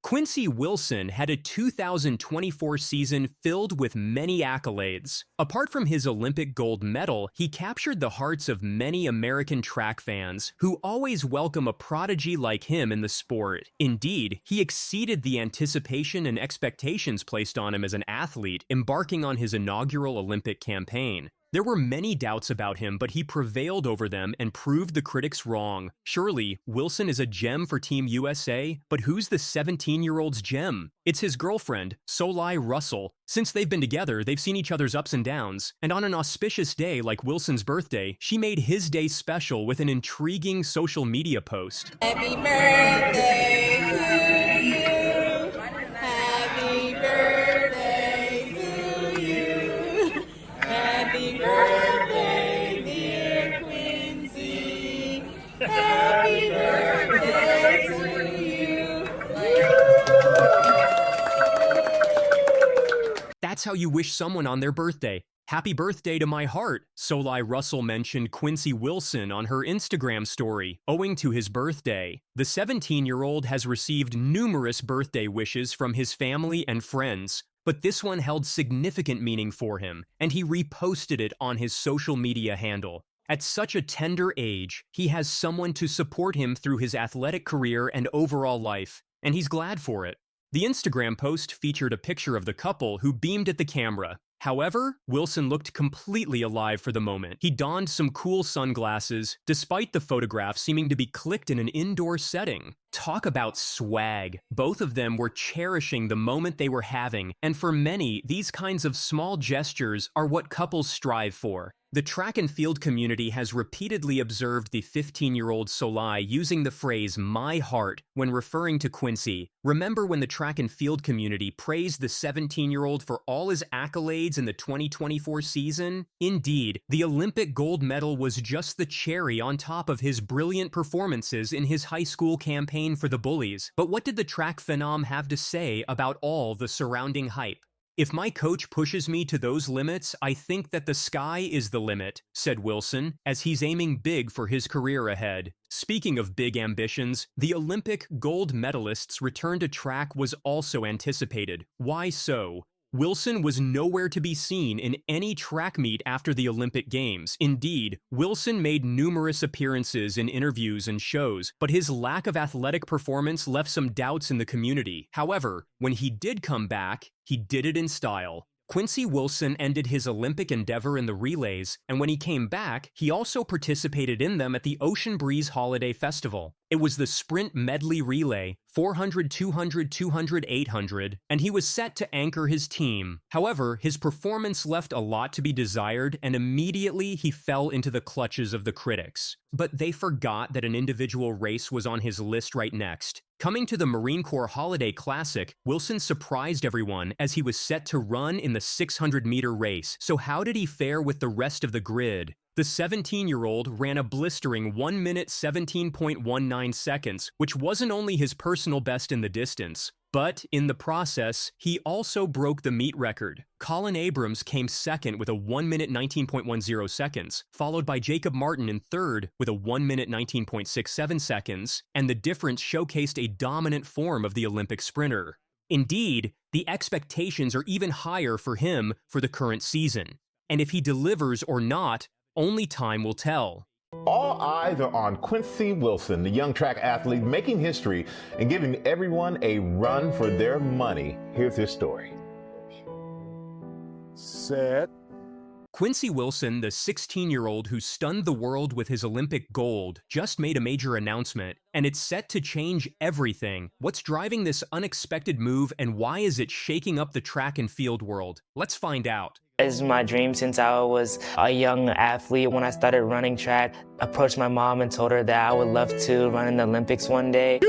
Quincy Wilson had a 2024 season filled with many accolades. Apart from his Olympic gold medal, he captured the hearts of many American track fans who always welcome a prodigy like him in the sport. Indeed, he exceeded the anticipation and expectations placed on him as an athlete, embarking on his inaugural Olympic campaign. There were many doubts about him, but he prevailed over them and proved the critics wrong. Surely, Wilson is a gem for Team USA, but who's the 17-year-old's gem? It's his girlfriend, Solai Russell. Since they've been together, they've seen each other's ups and downs, and on an auspicious day like Wilson's birthday, she made his day special with an intriguing social media post. Happy birthday to you. Happy birthday to you. Happy birthday, dear Quincy. Happy birthday to you. That's how you wish someone on their birthday. Happy birthday to my heart, Solai Russell mentioned Quincy Wilson on her Instagram story, owing to his birthday. The 17-year-old has received numerous birthday wishes from his family and friends, but this one held significant meaning for him, and he reposted it on his social media handle. At such a tender age, he has someone to support him through his athletic career and overall life, and he's glad for it. The Instagram post featured a picture of the couple who beamed at the camera. However, Wilson looked completely alive for the moment. He donned some cool sunglasses, despite the photograph seeming to be clicked in an indoor setting. Talk about swag. Both of them were cherishing the moment they were having, and for many, these kinds of small gestures are what couples strive for. The track and field community has repeatedly observed the 15-year-old Solai using the phrase "my heart" when referring to Quincy. Remember when the track and field community praised the 17-year-old for all his accolades in the 2024 season? Indeed, the Olympic gold medal was just the cherry on top of his brilliant performances in his high school campaign for the Bullies. But what did the track phenom have to say about all the surrounding hype? "If my coach pushes me to those limits, I think that the sky is the limit," said Wilson, as he's aiming big for his career ahead. Speaking of big ambitions, the Olympic gold medalist's return to track was also anticipated. Why so? Wilson was nowhere to be seen in any track meet after the Olympic Games. Indeed, Wilson made numerous appearances in interviews and shows, but his lack of athletic performance left some doubts in the community. However, when he did come back, he did it in style. Quincy Wilson ended his Olympic endeavor in the relays, and when he came back, he also participated in them at the Ocean Breeze Holiday Festival. It was the sprint medley relay, 400, 200, 200, 800, and he was set to anchor his team. However, his performance left a lot to be desired, and immediately he fell into the clutches of the critics. But they forgot that an individual race was on his list right next. Coming to the Marine Corps Holiday Classic, Wilson surprised everyone as he was set to run in the 600-meter race. So how did he fare with the rest of the grid? The 17-year-old ran a blistering 1 minute 17.19 seconds, which wasn't only his personal best in the distance, but in the process, he also broke the meet record. Colin Abrams came second with a 1 minute 19.10 seconds, followed by Jacob Martin in third with a 1 minute 19.67 seconds, and the difference showcased a dominant form of the Olympic sprinter. Indeed, the expectations are even higher for him for the current season. And if he delivers or not, only time will tell. All eyes are on Quincy Wilson, the young track athlete making history and giving everyone a run for their money. Here's his story. Set. Quincy Wilson, the 16-year-old who stunned the world with his Olympic gold, just made a major announcement, and it's set to change everything. What's driving this unexpected move, and why is it shaking up the track and field world? Let's find out. It's my dream since I was a young athlete. When I started running track, I approached my mom and told her that I would love to run in the Olympics one day.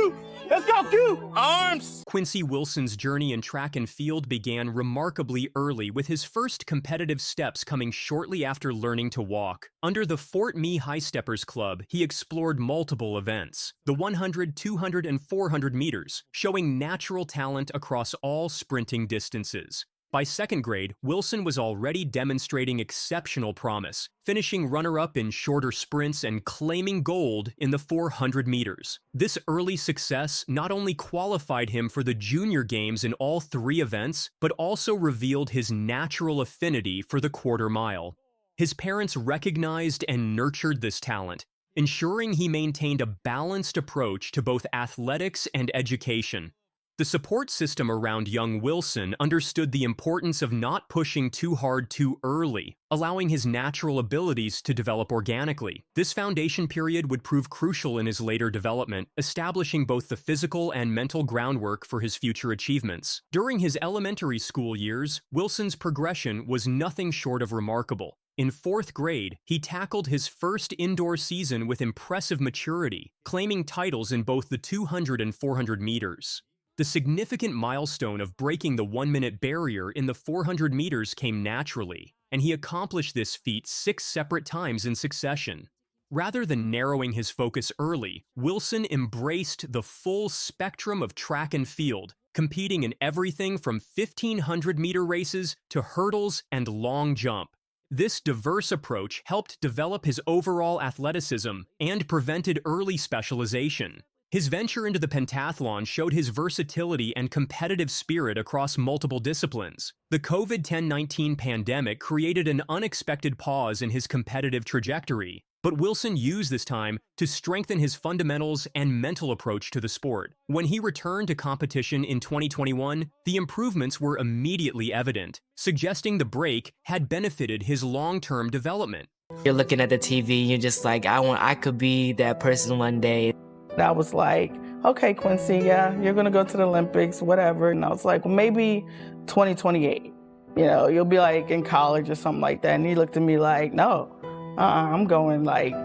Let's go, Q! Arms! Quincy Wilson's journey in track and field began remarkably early, with his first competitive steps coming shortly after learning to walk. Under the Fort Mee High Steppers Club, he explored multiple events, the 100, 200, and 400 meters, showing natural talent across all sprinting distances. By second grade, Wilson was already demonstrating exceptional promise, finishing runner-up in shorter sprints and claiming gold in the 400 meters. This early success not only qualified him for the junior games in all three events, but also revealed his natural affinity for the quarter mile. His parents recognized and nurtured this talent, ensuring he maintained a balanced approach to both athletics and education. The support system around young Wilson understood the importance of not pushing too hard too early, allowing his natural abilities to develop organically. This foundation period would prove crucial in his later development, establishing both the physical and mental groundwork for his future achievements. During his elementary school years, Wilson's progression was nothing short of remarkable. In fourth grade, he tackled his first indoor season with impressive maturity, claiming titles in both the 200 and 400 meters. The significant milestone of breaking the 1-minute barrier in the 400 meters came naturally, and he accomplished this feat 6 separate times in succession. Rather than narrowing his focus early, Wilson embraced the full spectrum of track and field, competing in everything from 1,500-meter races to hurdles and long jump. This diverse approach helped develop his overall athleticism and prevented early specialization. His venture into the pentathlon showed his versatility and competitive spirit across multiple disciplines. The COVID-19 pandemic created an unexpected pause in his competitive trajectory, but Wilson used this time to strengthen his fundamentals and mental approach to the sport. When he returned to competition in 2021, the improvements were immediately evident, suggesting the break had benefited his long-term development. You're looking at the TV, you're just like, I could be that person one day. I was like, okay, Quincy, yeah, you're going to go to the Olympics, whatever. And I was like, well, maybe 2028, you'll be like in college or something like that. And he looked at me like, no, I'm going like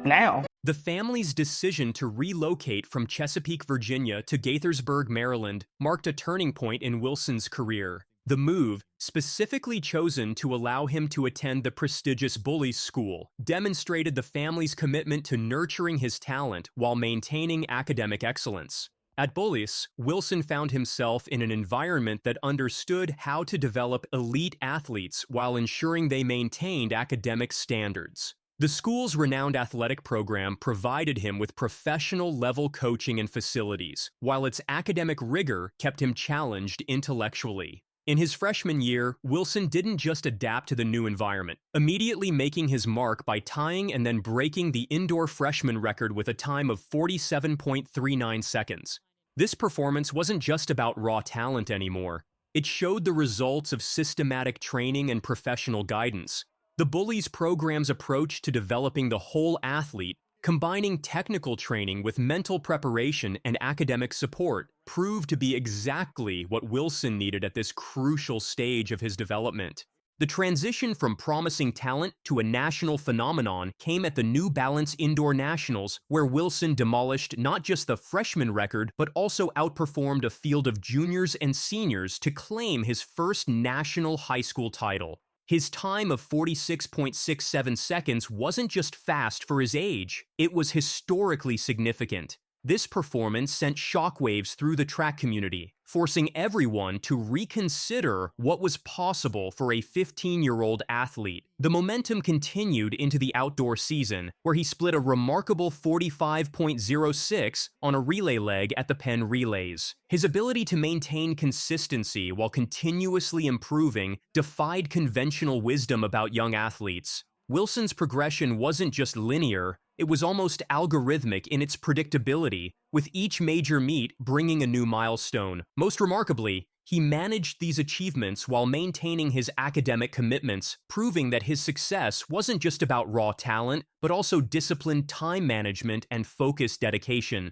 now. The family's decision to relocate from Chesapeake, Virginia to Gaithersburg, Maryland marked a turning point in Wilson's career. The move, specifically chosen to allow him to attend the prestigious Bullies School, demonstrated the family's commitment to nurturing his talent while maintaining academic excellence. At Bullies, Wilson found himself in an environment that understood how to develop elite athletes while ensuring they maintained academic standards. The school's renowned athletic program provided him with professional-level coaching and facilities, while its academic rigor kept him challenged intellectually. In his freshman year, Wilson didn't just adapt to the new environment, immediately making his mark by tying and then breaking the indoor freshman record with a time of 47.39 seconds. This performance wasn't just about raw talent anymore. It showed the results of systematic training and professional guidance. The Bullies program's approach to developing the whole athlete, combining technical training with mental preparation and academic support, proved to be exactly what Wilson needed at this crucial stage of his development. The transition from promising talent to a national phenomenon came at the New Balance Indoor Nationals, where Wilson demolished not just the freshman record, but also outperformed a field of juniors and seniors to claim his first national high school title. His time of 46.67 seconds wasn't just fast for his age, it was historically significant. This performance sent shockwaves through the track community, forcing everyone to reconsider what was possible for a 15-year-old athlete. The momentum continued into the outdoor season, where he split a remarkable 45.06 on a relay leg at the Penn Relays. His ability to maintain consistency while continuously improving defied conventional wisdom about young athletes. Wilson's progression wasn't just linear, it was almost algorithmic in its predictability, with each major meet bringing a new milestone. Most remarkably, he managed these achievements while maintaining his academic commitments, proving that his success wasn't just about raw talent, but also disciplined time management and focused dedication.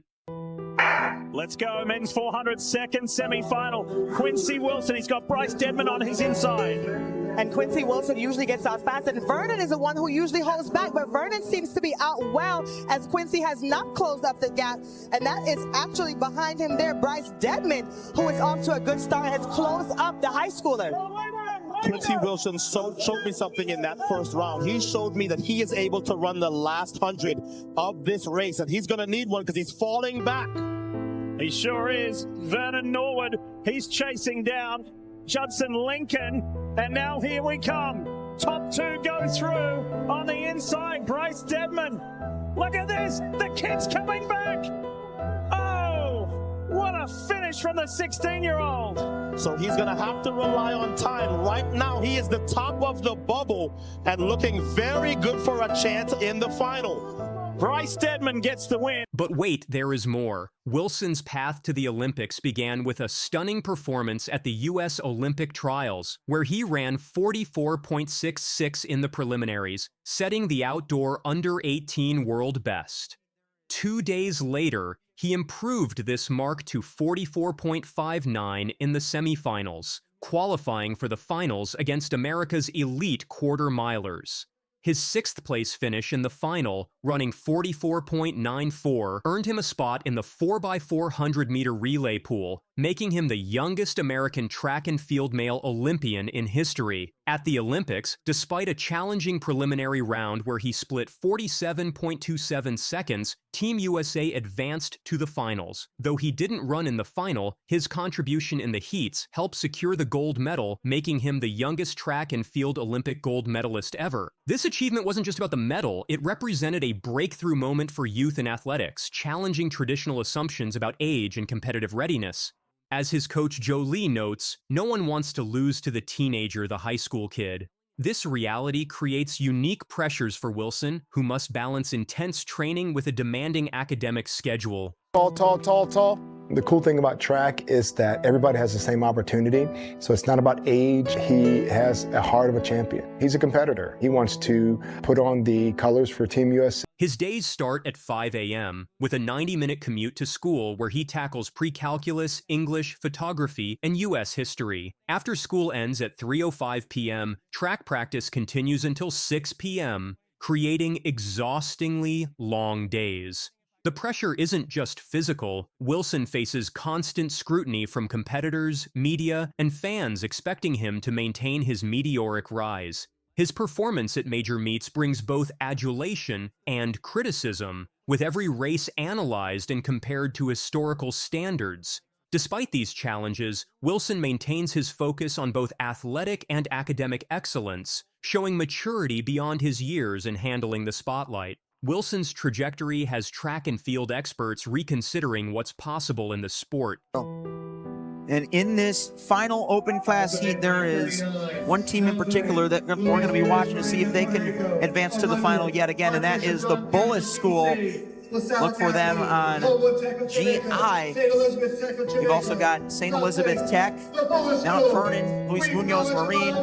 Let's go, men's 400 second semi-final. Quincy Wilson, he's got Bryce Deadman on his inside. And Quincy Wilson usually gets out fast, and Vernon is the one who usually holds back, but Vernon seems to be out well as Quincy has not closed up the gap, and that is actually behind him there, Bryce Deadman, who is off to a good start, has closed up the high schooler. Quincy Wilson showed me something in that first round. He showed me that he is able to run the last 100 of this race, and he's going to need one because he's falling back. He sure is. Vernon Norwood, he's chasing down Judson Lincoln. And now here we come. Top two go through. On the inside, Bryce Deadman. Look at this. The kid's coming back. Oh, what a finish from the 16-year-old. So he's going to have to rely on time. Right now, he is the top of the bubble and looking very good for a chance in the final. Bryce Deadman gets the win. But wait, there is more. Wilson's path to the Olympics began with a stunning performance at the U.S. Olympic trials, where he ran 44.66 in the preliminaries, setting the outdoor under-18 world best. 2 days later, he improved this mark to 44.59 in the semifinals, qualifying for the finals against America's elite quarter-milers. His sixth-place finish in the final, running 44.94, earned him a spot in the 4x400-meter relay pool, making him the youngest American track and field male Olympian in history. At the Olympics, despite a challenging preliminary round where he split 47.27 seconds, Team USA advanced to the finals. Though he didn't run in the final, his contribution in the heats helped secure the gold medal, making him the youngest track and field Olympic gold medalist ever. This achievement wasn't just about the medal, it represented a breakthrough moment for youth in athletics, challenging traditional assumptions about age and competitive readiness. As his coach Joe Lee notes, no one wants to lose to the teenager, the high school kid. This reality creates unique pressures for Wilson, who must balance intense training with a demanding academic schedule. Tall, tall, tall, tall. The cool thing about track is that everybody has the same opportunity. So it's not about age. He has a heart of a champion. He's a competitor. He wants to put on the colors for Team USA. His days start at 5 a.m., with a 90-minute commute to school where he tackles pre-calculus, English, photography, and U.S. history. After school ends at 3:05 p.m., track practice continues until 6 p.m., creating exhaustingly long days. The pressure isn't just physical. Wilson faces constant scrutiny from competitors, media, and fans expecting him to maintain his meteoric rise. His performance at major meets brings both adulation and criticism, with every race analyzed and compared to historical standards. Despite these challenges, Wilson maintains his focus on both athletic and academic excellence, showing maturity beyond his years in handling the spotlight. Wilson's trajectory has track and field experts reconsidering what's possible in the sport. And in this final open class heat, there is one team in particular that we're going to be watching to see if they can advance to the final yet again, and that is the Bullis School. Look for them on GI. You've also got St. Elizabeth Tech, Mount Vernon, Luis Munoz Marine,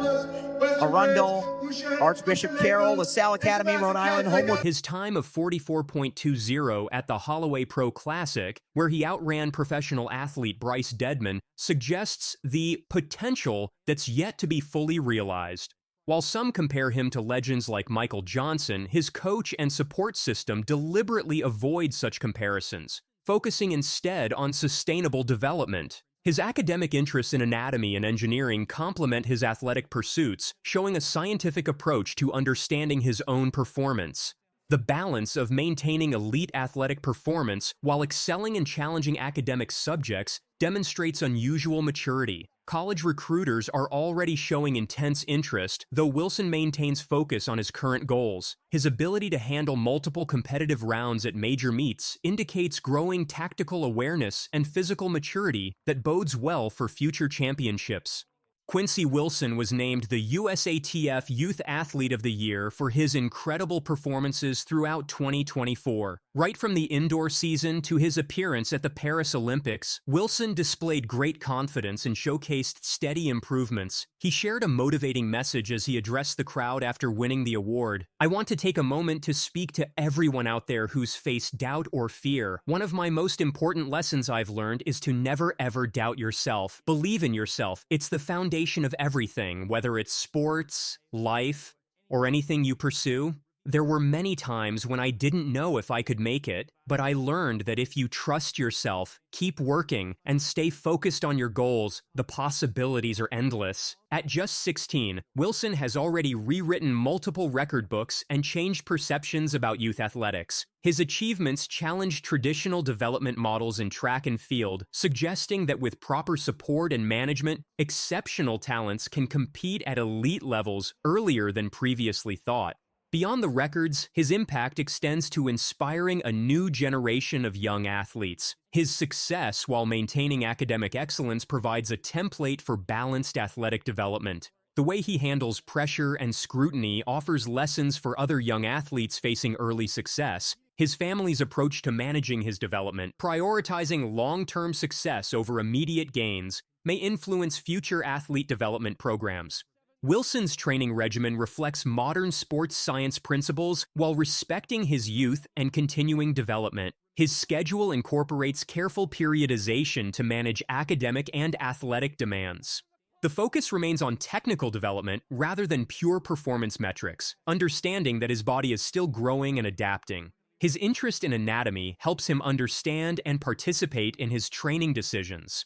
Arundel, Archbishop Carroll, LaSalle Academy, Rhode Island, Homewood. His time of 44.20 at the Holloway Pro Classic, where he outran professional athlete Bryce Deadman, suggests the potential that's yet to be fully realized. While some compare him to legends like Michael Johnson, his coach and support system deliberately avoid such comparisons, focusing instead on sustainable development. His academic interests in anatomy and engineering complement his athletic pursuits, showing a scientific approach to understanding his own performance. The balance of maintaining elite athletic performance while excelling in challenging academic subjects demonstrates unusual maturity. College recruiters are already showing intense interest, though Wilson maintains focus on his current goals. His ability to handle multiple competitive rounds at major meets indicates growing tactical awareness and physical maturity that bodes well for future championships. Quincy Wilson was named the USATF Youth Athlete of the Year for his incredible performances throughout 2024. Right from the indoor season to his appearance at the Paris Olympics, Wilson displayed great confidence and showcased steady improvements. He shared a motivating message as he addressed the crowd after winning the award. "I want to take a moment to speak to everyone out there who's faced doubt or fear. One of my most important lessons I've learned is to never ever doubt yourself. Believe in yourself. It's the foundation of everything, whether it's sports, life, or anything you pursue." There were many times when I didn't know if I could make it, but I learned that if you trust yourself, keep working, and stay focused on your goals, the possibilities are endless. At just 16, Wilson has already rewritten multiple record books and changed perceptions about youth athletics. His achievements challenge traditional development models in track and field, suggesting that with proper support and management, exceptional talents can compete at elite levels earlier than previously thought. Beyond the records, his impact extends to inspiring a new generation of young athletes. His success while maintaining academic excellence provides a template for balanced athletic development. The way he handles pressure and scrutiny offers lessons for other young athletes facing early success. His family's approach to managing his development, prioritizing long-term success over immediate gains, may influence future athlete development programs. Wilson's training regimen reflects modern sports science principles while respecting his youth and continuing development. His schedule incorporates careful periodization to manage academic and athletic demands. The focus remains on technical development rather than pure performance metrics, understanding that his body is still growing and adapting. His interest in anatomy helps him understand and participate in his training decisions.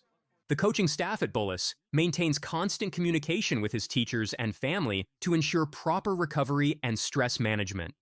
The coaching staff at Bullis maintains constant communication with his teachers and family to ensure proper recovery and stress management.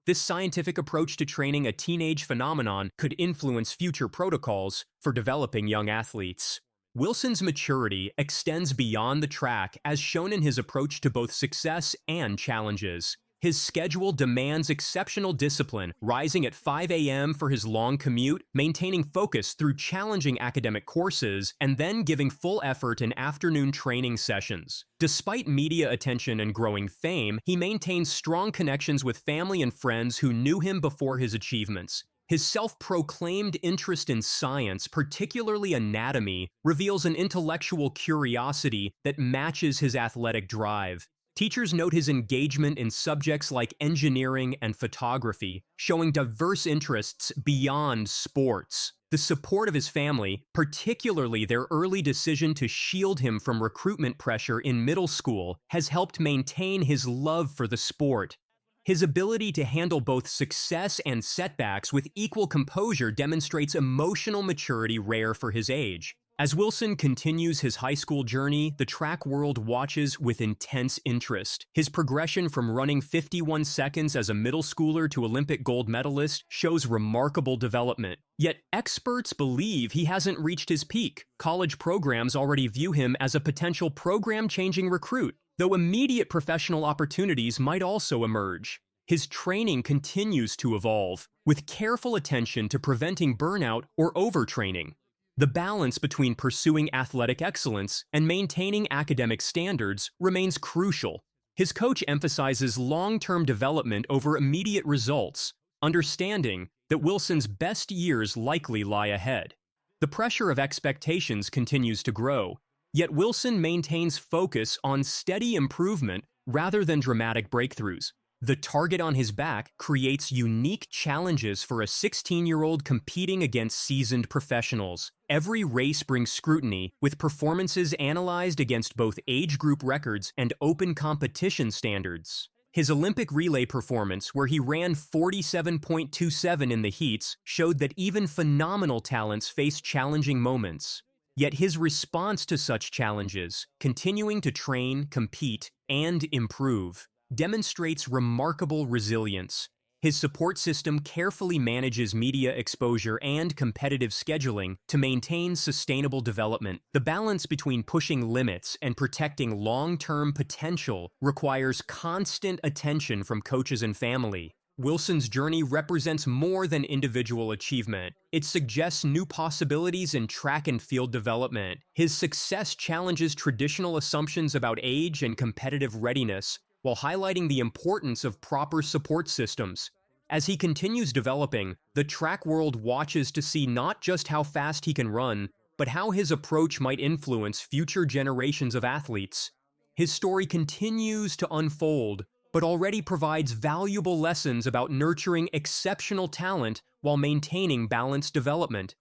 This scientific approach to training a teenage phenomenon could influence future protocols for developing young athletes. Wilson's maturity extends beyond the track as shown in his approach to both success and challenges. His schedule demands exceptional discipline, rising at 5 a.m. for his long commute, maintaining focus through challenging academic courses, and then giving full effort in afternoon training sessions. Despite media attention and growing fame, he maintains strong connections with family and friends who knew him before his achievements. His self-proclaimed interest in science, particularly anatomy, reveals an intellectual curiosity that matches his athletic drive. Teachers note his engagement in subjects like engineering and photography, showing diverse interests beyond sports. The support of his family, particularly their early decision to shield him from recruitment pressure in middle school, has helped maintain his love for the sport. His ability to handle both success and setbacks with equal composure demonstrates emotional maturity rare for his age. As Wilson continues his high school journey, the track world watches with intense interest. His progression from running 51 seconds as a middle schooler to Olympic gold medalist shows remarkable development. Yet experts believe he hasn't reached his peak. College programs already view him as a potential program-changing recruit, though immediate professional opportunities might also emerge. His training continues to evolve, with careful attention to preventing burnout or overtraining. The balance between pursuing athletic excellence and maintaining academic standards remains crucial. His coach emphasizes long-term development over immediate results, understanding that Wilson's best years likely lie ahead. The pressure of expectations continues to grow, yet Wilson maintains focus on steady improvement rather than dramatic breakthroughs. The target on his back creates unique challenges for a 16-year-old competing against seasoned professionals. Every race brings scrutiny, with performances analyzed against both age group records and open competition standards. His Olympic relay performance, where he ran 47.27 in the heats, showed that even phenomenal talents face challenging moments. Yet his response to such challenges, continuing to train, compete, and improve, demonstrates remarkable resilience. His support system carefully manages media exposure and competitive scheduling to maintain sustainable development. The balance between pushing limits and protecting long-term potential requires constant attention from coaches and family. Wilson's journey represents more than individual achievement. It suggests new possibilities in track and field development. His success challenges traditional assumptions about age and competitive readiness, while highlighting the importance of proper support systems. As he continues developing, the track world watches to see not just how fast he can run, but how his approach might influence future generations of athletes. His story continues to unfold, but already provides valuable lessons about nurturing exceptional talent while maintaining balanced development.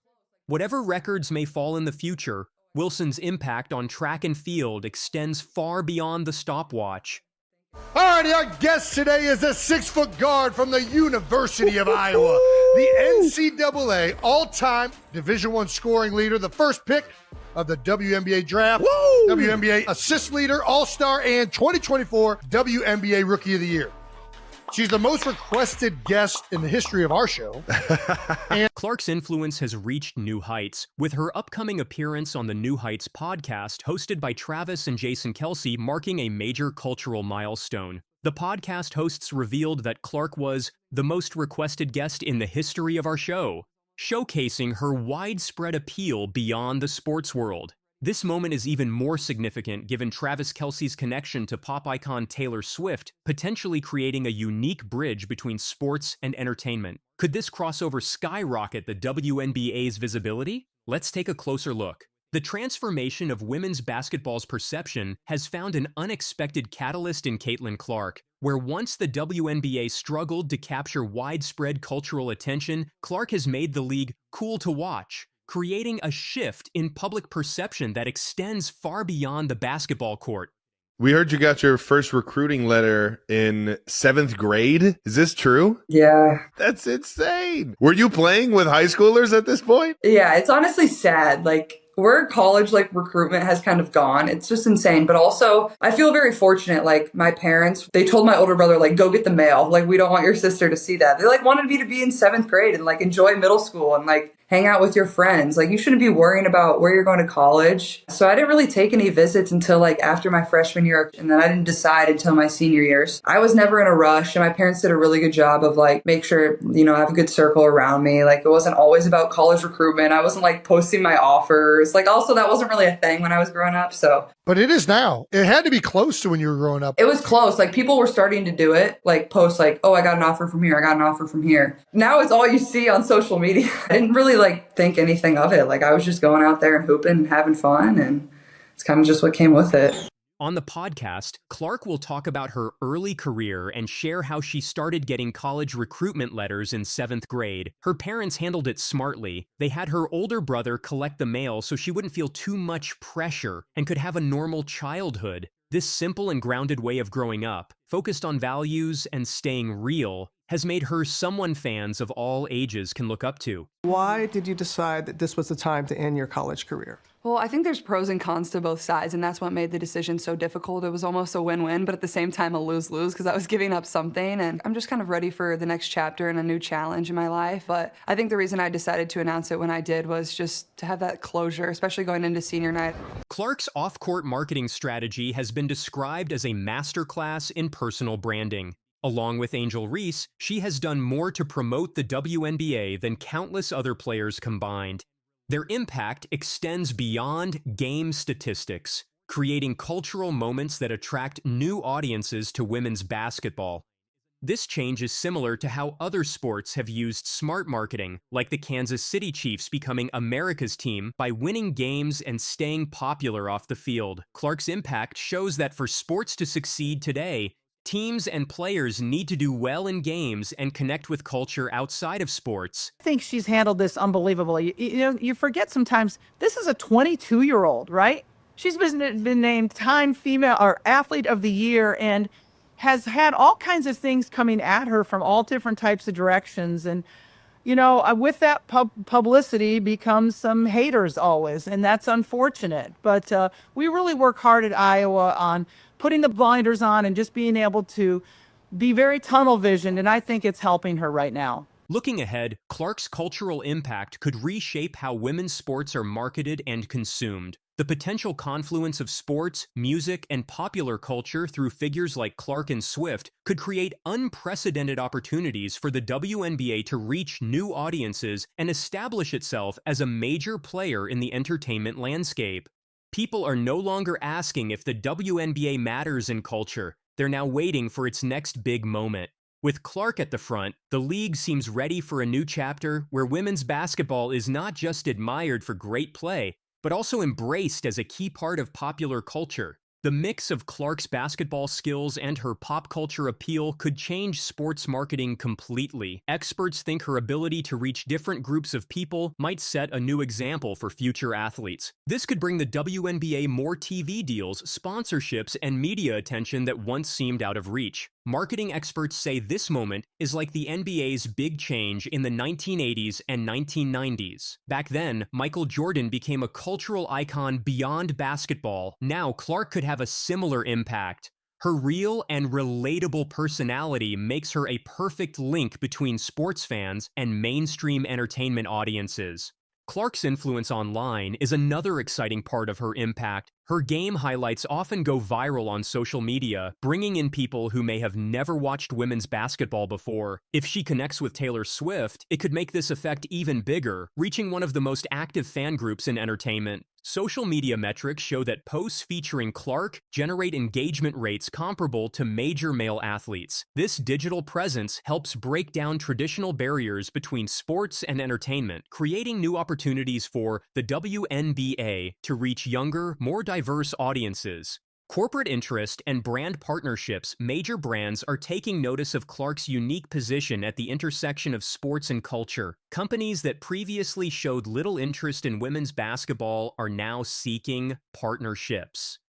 Whatever records may fall in the future, Wilson's impact on track and field extends far beyond the stopwatch. All righty, our guest today is a 6-foot guard from the University of Iowa, the NCAA all-time Division I scoring leader, the first pick of the WNBA draft, WNBA assist leader, all-star, and 2024 WNBA Rookie of the Year. She's the most requested guest in the history of our show. Clark's influence has reached new heights, with her upcoming appearance on the New Heights podcast hosted by Travis and Jason Kelsey marking a major cultural milestone. The podcast hosts revealed that Clark was the most requested guest in the history of our show, showcasing her widespread appeal beyond the sports world. This moment is even more significant given Travis Kelce's connection to pop icon Taylor Swift, potentially creating a unique bridge between sports and entertainment. Could this crossover skyrocket the WNBA's visibility? Let's take a closer look. The transformation of women's basketball's perception has found an unexpected catalyst in Caitlin Clark. Where once the WNBA struggled to capture widespread cultural attention, Clark has made the league cool to watch, creating a shift in public perception that extends far beyond the basketball court. We heard you got your first recruiting letter in 7th grade. Is this true? Yeah. That's insane. Were you playing with high schoolers at this point? Yeah, it's honestly sad. Where college recruitment has kind of gone, it's just insane. But also, I feel very fortunate. My parents, they told my older brother, go get the mail. We don't want your sister to see that. They wanted me to be in 7th grade and enjoy middle school and hang out with your friends. You shouldn't be worrying about where you're going to college. So I didn't really take any visits until after my freshman year. And then I didn't decide until my senior years. I was never in a rush. And my parents did a really good job of make sure, I have a good circle around me. It wasn't always about college recruitment. I wasn't posting my offers. Also that wasn't really a thing when I was growing up. So. But it is now. It had to be close to when you were growing up. It was close. People were starting to do it, post oh, I got an offer from here. I got an offer from here. Now it's all you see on social media. I didn't really think anything of it. I was just going out there and hooping and having fun, and it's kind of just what came with it. On the podcast, Clark will talk about her early career and share how she started getting college recruitment letters in 7th grade. Her parents handled it smartly. They had her older brother collect the mail so she wouldn't feel too much pressure and could have a normal childhood. This simple and grounded way of growing up, focused on values and staying real, has made her someone fans of all ages can look up to. Why did you decide that this was the time to end your college career? Well, I think there's pros and cons to both sides, and that's what made the decision so difficult. It was almost a win-win, but at the same time a lose-lose because I was giving up something, and I'm just kind of ready for the next chapter and a new challenge in my life. But I think the reason I decided to announce it when I did was just to have that closure, especially going into senior night. Clark's off-court marketing strategy has been described as a masterclass in personal branding. Along with Angel Reese, she has done more to promote the WNBA than countless other players combined. Their impact extends beyond game statistics, creating cultural moments that attract new audiences to women's basketball. This change is similar to how other sports have used smart marketing, like the Kansas City Chiefs becoming America's team by winning games and staying popular off the field. Clark's impact shows that for sports to succeed today, teams and players need to do well in games and connect with culture outside of sports. I think she's handled this unbelievably. You forget sometimes this is a 22-year-old, right? She's been named Time Female or Athlete of the Year and has had all kinds of things coming at her from all different types of directions. And, with that publicity becomes some haters always, and that's unfortunate. But we really work hard at Iowa on putting the blinders on and just being able to be very tunnel visioned, and I think it's helping her right now. Looking ahead, Clark's cultural impact could reshape how women's sports are marketed and consumed. The potential confluence of sports, music, and popular culture through figures like Clark and Swift could create unprecedented opportunities for the WNBA to reach new audiences and establish itself as a major player in the entertainment landscape. People are no longer asking if the WNBA matters in culture. They're now waiting for its next big moment. With Clark at the front, the league seems ready for a new chapter where women's basketball is not just admired for great play, but also embraced as a key part of popular culture. The mix of Clark's basketball skills and her pop culture appeal could change sports marketing completely. Experts think her ability to reach different groups of people might set a new example for future athletes. This could bring the WNBA more TV deals, sponsorships, and media attention that once seemed out of reach. Marketing experts say this moment is like the NBA's big change in the 1980s and 1990s. Back then, Michael Jordan became a cultural icon beyond basketball. Now, Clark could have a similar impact. Her real and relatable personality makes her a perfect link between sports fans and mainstream entertainment audiences. Clark's influence online is another exciting part of her impact. Her game highlights often go viral on social media, bringing in people who may have never watched women's basketball before. If she connects with Taylor Swift, it could make this effect even bigger, reaching one of the most active fan groups in entertainment. Social media metrics show that posts featuring Clark generate engagement rates comparable to major male athletes. This digital presence helps break down traditional barriers between sports and entertainment, creating new opportunities for the WNBA to reach younger, more diverse audiences. Corporate interest and brand partnerships, major brands are taking notice of Clark's unique position at the intersection of sports and culture. Companies that previously showed little interest in women's basketball are now seeking partnerships.